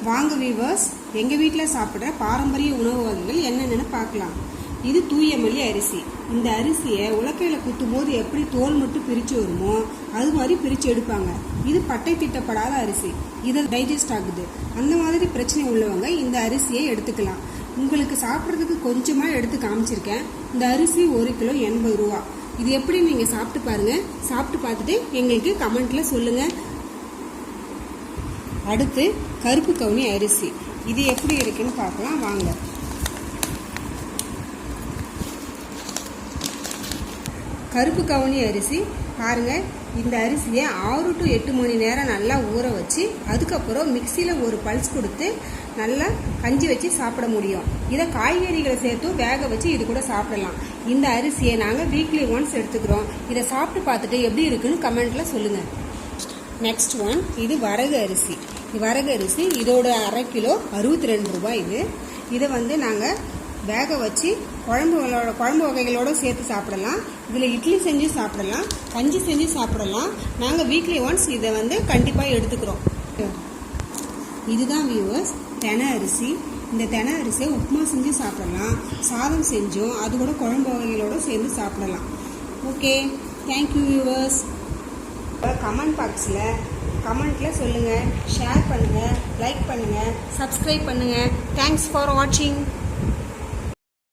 வாங்க வீவர்ஸ், எங்கள் வீட்டில் சாப்பிட்ற பாரம்பரிய உணவு வகைகள் என்னென்னு பார்க்கலாம். இது தூய மல்லி அரிசி. இந்த அரிசியை உலக்கையில் குத்தும் போது எப்படி தோல் மட்டும் பிரித்து வருமோ அது மாதிரி பிரித்து எடுப்பாங்க. இது பட்டை திட்டப்படாத அரிசி. இதை டைஜஸ்ட் ஆகுது. அந்த மாதிரி பிரச்சனை உள்ளவங்க இந்த அரிசியை எடுத்துக்கலாம். உங்களுக்கு சாப்பிட்றதுக்கு கொஞ்சமாக எடுத்து காமிச்சிருக்கேன். இந்த அரிசி 1 கிலோ 80 ரூபா. இது எப்படி நீங்கள் சாப்பிட்டு பாருங்கள். சாப்பிட்டு பார்த்துட்டு எங்களுக்கு கமெண்ட்டில் சொல்லுங்கள். அடுத்து கருப்பு கவுனி அரிசி. இது எப்படி இருக்குன்னு பார்க்கலாம் வாங்க. கருப்பு கவுனி அரிசி பாருங்கள். இந்த அரிசியை 6 to 8 மணி நேரம் நல்லா ஊற வச்சு அதுக்கப்புறம் மிக்சியில் ஒரு பல்ஸ் கொடுத்து நல்லா கஞ்சி வச்சு சாப்பிட முடியும். இதை காய்கறிகளை சேர்த்தும் வேக வச்சு இது கூட சாப்பிடலாம். இந்த அரிசியை நாங்கள் வீக்லி ஒன்ஸ் எடுத்துக்கிறோம். இதை சாப்பிட்டு பார்த்துட்டு எப்படி இருக்குன்னு கமெண்ட்டில் சொல்லுங்கள். நெக்ஸ்ட் ஒன், இது வரகு அரிசி. வரகு அரிசி இதோட 1/2 கிலோ 62 ரூபாய். இதை நாங்கள் வேக வச்சு குழம்பு வகைகளோடு சேர்த்து சாப்பிடலாம். இதில் இட்லி செஞ்சு சாப்பிடலாம், கஞ்சி செஞ்சு சாப்பிடலாம். நாங்கள் வீக்லி ஒன்ஸ் இதை கண்டிப்பாக எடுத்துக்கிறோம். இதுதான் வியூவர்ஸ் தெனை அரிசி. இந்த தெனை அரிசியை உப்புமா செஞ்சு சாப்பிடலாம், சாதம் செஞ்சும் அது கூட குழம்பு வகைகளோடு சேர்ந்து சாப்பிடலாம். Okay, thank you viewers. கமெண்ட் பாக்ஸில் கமெண்ட்டில் சொல்லுங்கள், ஷேர் பண்ணுங்கள், லைக் பண்ணுங்கள், சப்ஸ்கிரைப் பண்ணுங்கள். தேங்க்ஸ் ஃபார் வாட்சிங்.